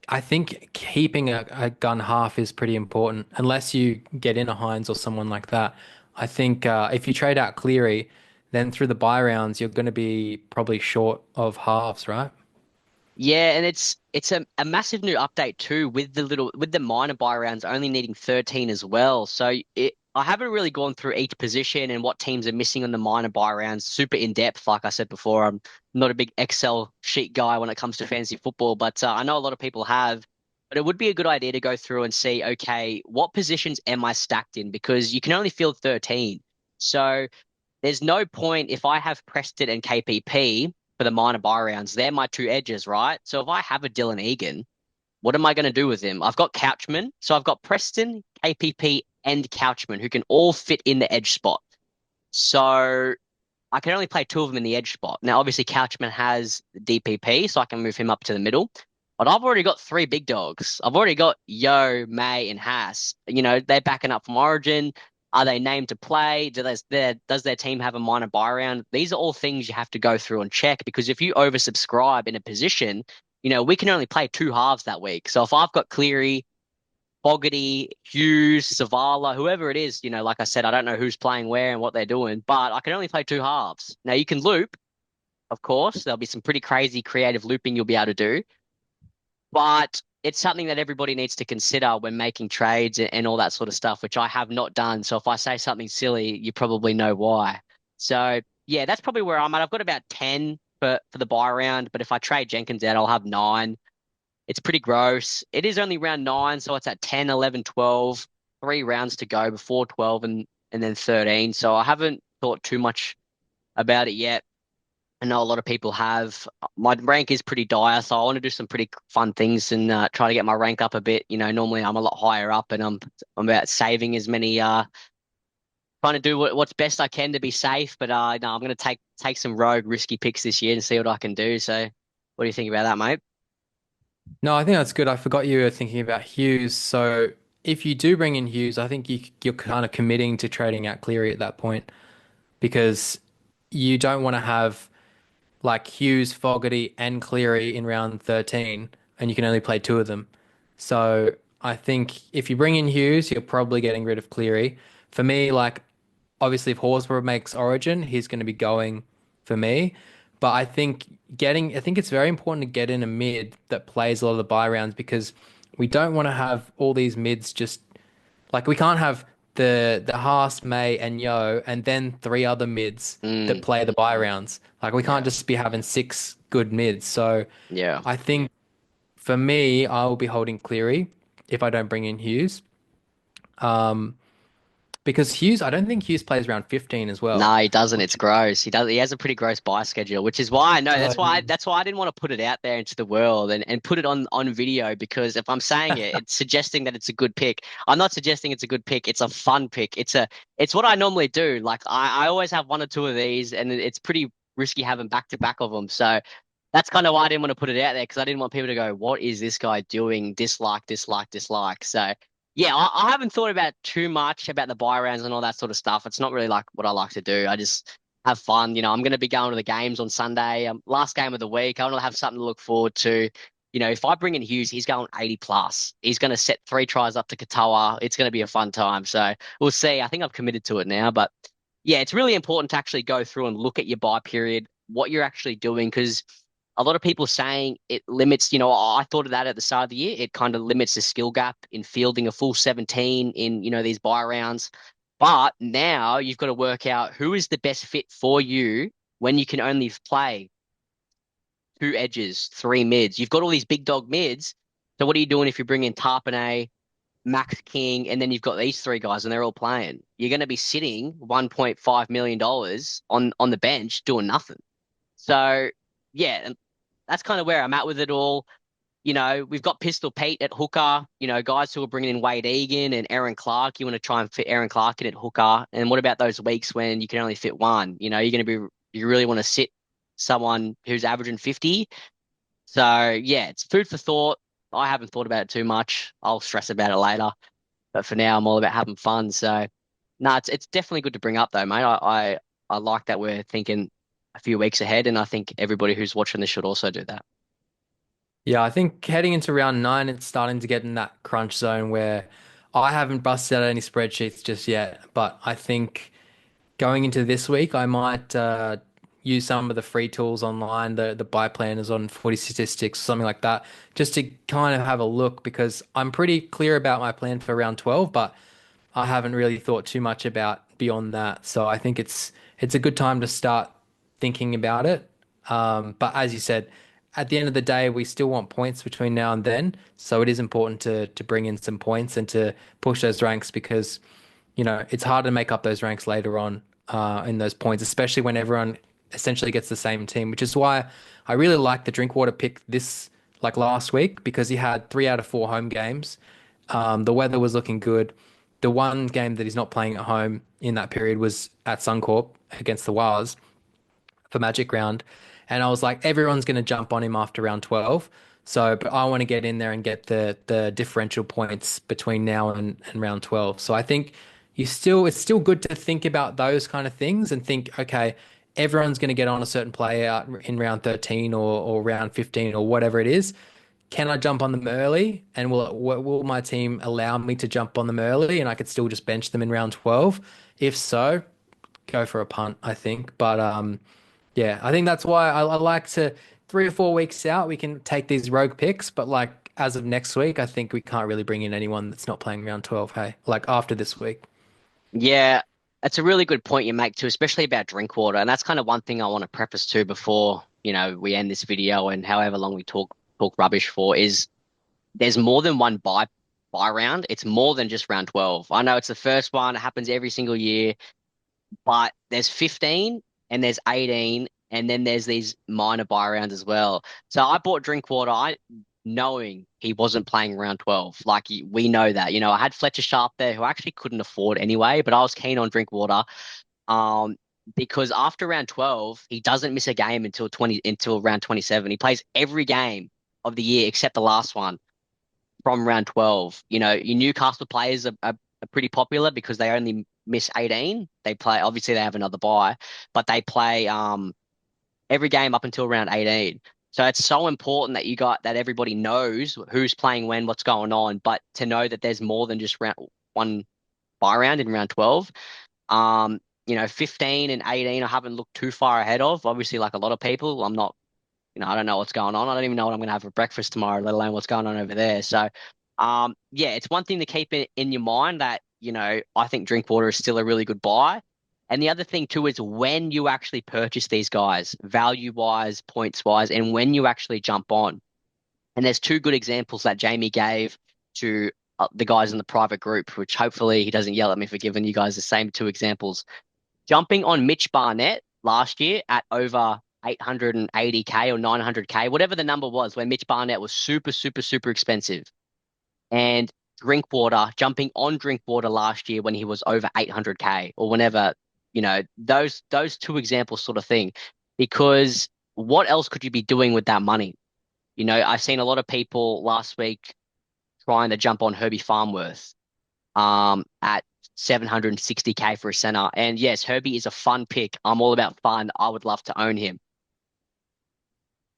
I think keeping a gun half is pretty important, unless you get in a Hines or someone like that. I think if you trade out Cleary, then through the buy rounds, you're going to be probably short of halves, right? Yeah, and it's a massive new update too with the minor buy rounds only needing 13 as well. So I haven't really gone through each position and what teams are missing on the minor buy rounds super in depth. Like I said before, I'm not a big Excel sheet guy when it comes to fantasy football, but I know a lot of people have. But it would be a good idea to go through and see, okay, what positions am I stacked in? Because you can only field 13. So there's no point if I have Preston and KPP for the minor buy rounds. They're my two edges, right? So if I have a Dylan Egan, what am I going to do with him? I've got Couchman. So I've got Preston, KPP, and Couchman who can all fit in the edge spot. So I can only play two of them in the edge spot. Now, obviously, Couchman has the DPP, so I can move him up to the middle. But I've already got three big dogs. I've already got Yo, May, and Haas. They're backing up from Origin. Are they named to play? Does their team have a minor buy round? These are all things you have to go through and check because if you oversubscribe in a position, we can only play two halves that week. So if I've got Cleary, Fogarty, Hughes, Savala, whoever it is, like I said, I don't know who's playing where and what they're doing, but I can only play two halves. Now you can loop, of course. There'll be some pretty crazy creative looping you'll be able to do, but it's something that everybody needs to consider when making trades and all that sort of stuff, which I have not done. So if I say something silly, you probably know why. So yeah, that's probably where I'm at. I've got about 10 for the buy round, but if I trade Jenkins out, I'll have 9. It's pretty gross. It is only round 9, so it's at 10, 11, 12. 3 rounds to go before 12 and then 13. So I haven't thought too much about it yet. I know a lot of people have. My rank is pretty dire, so I want to do some pretty fun things and try to get my rank up a bit. Normally I'm a lot higher up, and I'm about saving as many, trying to do what's best I can to be safe. But no, I'm going to take some rogue risky picks this year and see what I can do. So, what do you think about that, mate? No, I think that's good. I forgot you were thinking about Hughes. So if you do bring in Hughes, I think you're kind of committing to trading out Cleary at that point because you don't want to have like Hughes, Fogarty, and Cleary in round 13, and you can only play two of them. So I think if you bring in Hughes, you're probably getting rid of Cleary. For me, like obviously if Horsburgh makes Origin, he's going to be going for me. But I think it's very important to get in a mid that plays a lot of the buy rounds because we don't want to have all these mids just like we can't have the Haas, May, and Yo, and then three other mids that Mm, play the buy rounds. Like we can't yeah, just be having six good mids. So yeah. I think for me, I will be holding Cleary if I don't bring in Hughes. Because Hughes, I don't think Hughes plays around 15 as well. No, he doesn't. It's Which, gross. He does. He has a pretty gross buy schedule, which is why I know. oh, That's why. That's why I didn't want to put it out there into the world and put it on video because if I'm saying it, it's suggesting that it's a good pick. I'm not suggesting it's a good pick. It's a fun pick. It's what I normally do. Like I always have one or two of these, and it's pretty risky having back to back of them. So that's kind of why I didn't want to put it out there because I didn't want people to go, "What is this guy doing? Dislike, dislike, dislike." So. Yeah, I haven't thought about too much about the buy rounds and all that sort of stuff. It's not really like what I like to do. I just have fun. I'm going to be going to the games on Sunday. Last game of the week. I want to have something to look forward to. If I bring in Hughes, he's going 80 plus. He's going to set 3 tries up to Katoa. It's going to be a fun time. So we'll see. I think I've committed to it now. But yeah, it's really important to actually go through and look at your buy period, what you're actually doing, because a lot of people saying it limits, I thought of that at the start of the year. It kind of limits the skill gap in fielding a full 17 in, these buy rounds. But now you've got to work out who is the best fit for you when you can only play 2 edges, 3 mids. You've got all these big dog mids. So what are you doing if you bring in Tarpanay, Max King, and then you've got these 3 guys and they're all playing? You're going to be sitting $1.5 million on the bench doing nothing. So yeah, and that's kind of where I'm at with it all. We've got Pistol Pete at hooker, guys who are bringing in Wade Egan and Aaron Clark. You want to try and fit Aaron Clark in at hooker. And what about those weeks when you can only fit one? You really want to sit someone who's averaging 50. So, yeah, it's food for thought. I haven't thought about it too much. I'll stress about it later. But for now, I'm all about having fun. So, no, it's definitely good to bring up, though, mate. I like that we're thinking a few weeks ahead. And I think everybody who's watching this should also do that. yeah, I think heading into round 9, it's starting to get in that crunch zone where I haven't busted out any spreadsheets just yet, but I think going into this week, I might use some of the free tools online, the buy planners on Footy Statistics, something like that, just to kind of have a look because I'm pretty clear about my plan for round 12, but I haven't really thought too much about beyond that. So I think it's a good time to start thinking about it. But as you said, at the end of the day, we still want points between now and then. So it is important to bring in some points and to push those ranks because it's hard to make up those ranks later on in those points, especially when everyone essentially gets the same team, which is why I really like the Drinkwater pick this like last week because he had 3 out of 4 home games. The weather was looking good. The one game that he's not playing at home in that period was at Suncorp against the Wars for Magic Round. And I was like, everyone's going to jump on him after round 12. So, but I want to get in there and get the differential points between now and round 12. So I think it's still good to think about those kind of things and think, okay, everyone's going to get on a certain player in round 13 or round 15 or whatever it is. Can I jump on them early? And will my team allow me to jump on them early and I could still just bench them in round 12? If so, go for a punt, I think. But yeah, I think that's why I like to 3 or 4 weeks out, we can take these rogue picks. But like as of next week, I think we can't really bring in anyone that's not playing round 12. Hey, like after this week. Yeah, that's a really good point you make too, especially about drink water. And that's kind of one thing I want to preface to before, we end this video and however long we talk rubbish for is there's more than one buy round. It's more than just round 12. I know it's the first one, it happens every single year, but there's 15 and there's 18 and then there's these minor buy rounds as well. So I bought Drinkwater knowing he wasn't playing round 12. Like we know that. I had Fletcher Sharp there who I actually couldn't afford anyway, but I was keen on Drinkwater. Um, because after round 12, he doesn't miss a game until round 27. He plays every game of the year except the last one from round 12. Your Newcastle players are pretty popular because they only miss 18. They play, obviously they have another bye, but they play every game up until round 18. So it's so important that that everybody knows who's playing when, what's going on, but to know that there's more than just one buy round in round 12. 15 and 18, I haven't looked too far ahead of. Obviously, like a lot of people, I'm not, I don't know what's going on. I don't even know what I'm going to have for breakfast tomorrow, let alone what's going on over there. So, yeah, it's one thing to keep it in your mind that, I think Drinkwater is still a really good buy. And the other thing too is when you actually purchase these guys, value wise, points wise, and when you actually jump on. And there's 2 good examples that Jamie gave to the guys in the private group, which hopefully he doesn't yell at me for giving you guys the same two examples. Jumping on Mitch Barnett last year at over 880K or 900K, whatever the number was, when Mitch Barnett was super, super, super expensive. And Drinkwater, jumping on Drinkwater last year when he was over 800K or whenever, those two examples sort of thing. Because what else could you be doing with that money? I've seen a lot of people last week trying to jump on Herbie Farmworth at 760K for a center. And yes, Herbie is a fun pick. I'm all about fun. I would love to own him.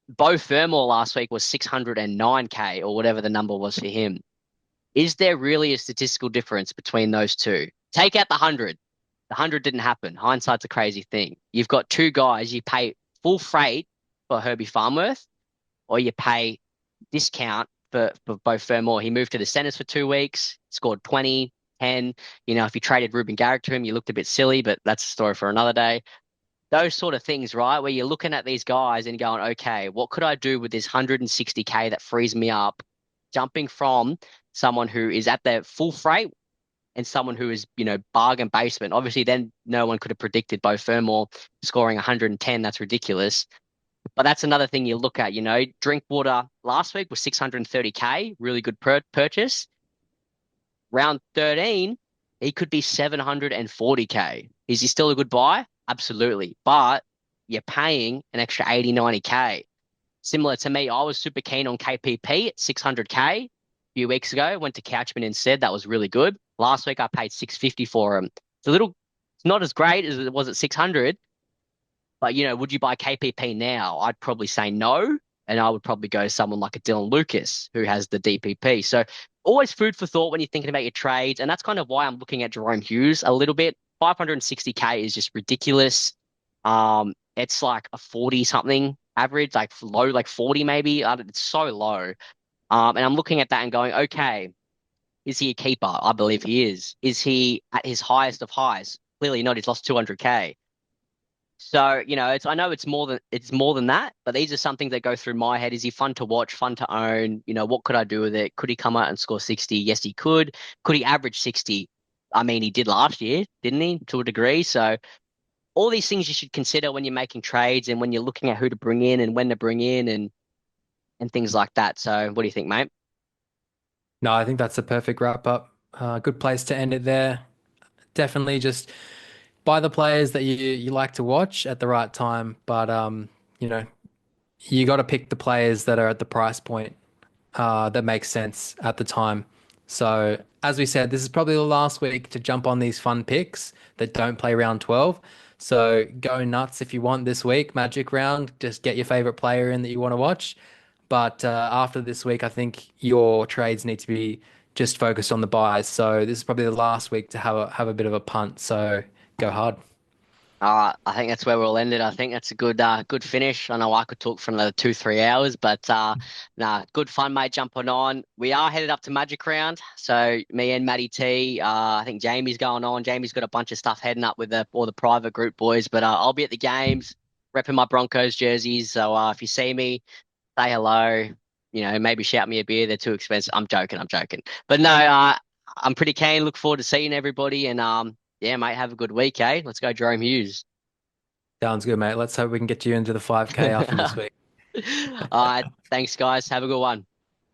Bo Fermor last week was 609K or whatever the number was for him. Is there really a statistical difference between those two? Take out the 100. The 100 didn't happen. Hindsight's a crazy thing. You've got two guys, you pay full freight for Herbie Farmworth, or you pay discount for Bo Fermor. He moved to the centers for 2 weeks, scored 20, 10. If you traded Ruben Garrick to him, you looked a bit silly, but that's a story for another day. Those sort of things, right? Where you're looking at these guys and going, okay, what could I do with this 160K that frees me up, jumping from someone who is at their full freight and someone who is, bargain basement. Obviously, then no one could have predicted Bo Fermor scoring 110. That's ridiculous. But that's another thing you look at, Drinkwater last week was 630K, really good purchase. Round 13, he could be 740K. Is he still a good buy? Absolutely. But you're paying an extra 80, 90K. Similar to me, I was super keen on KPP at 600K a few weeks ago. Went to Couchman instead. That was really good. Last week I paid 650 for him. It's not as great as it was at 600, but would you buy KPP now? I'd probably say no, and I would probably go someone like a Dylan Lucas who has the DPP. So always food for thought when you're thinking about your trades, and that's kind of why I'm looking at Jerome Hughes a little bit. 560K is just ridiculous. It's like a 40 something average, like low, like 40 maybe. It's so low. And I'm looking at that and going, okay, is he a keeper? I believe he is. Is he at his highest of highs? Clearly not. He's lost 200K. So, I know it's more than that, but these are some things that go through my head. Is he fun to watch, fun to own? What could I do with it? Could he come out and score 60? Yes, he could. Could he average 60? I mean, he did last year, didn't he? To a degree. So all these things you should consider when you're making trades and when you're looking at who to bring in and when to bring in and things like that. So what do you think, mate? No, I think that's a perfect wrap up. Good place to end it there. Definitely just buy the players that you like to watch at the right time, but you know, you got to pick the players that are at the price point that makes sense at the time. So, as we said, this is probably the last week to jump on these fun picks that don't play round 12. So, go nuts if you want this week, Magic round. Just get your favorite player in that you want to watch. But after this week, I think your trades need to be just focused on the buys. So, this is probably the last week to have a bit of a punt. So, go hard. I think that's where we'll end it. I think that's a good finish. I know I could talk for another 2, 3 hours, but nah, good fun, mate, jumping on. We are headed up to Magic Round, so me and Matty T. I think Jamie's going on. Jamie's got a bunch of stuff heading up with all the private group boys, but I'll be at the games, repping my Broncos jerseys. So if you see me, say hello. Maybe shout me a beer. They're too expensive. I'm joking. I'm joking. But no, I'm pretty keen. Look forward to seeing everybody, and yeah, mate, have a good week, eh? Let's go, Jerome Hughes. Sounds good, mate. Let's hope we can get you into the 5K after this week. All right. Thanks, guys. Have a good one.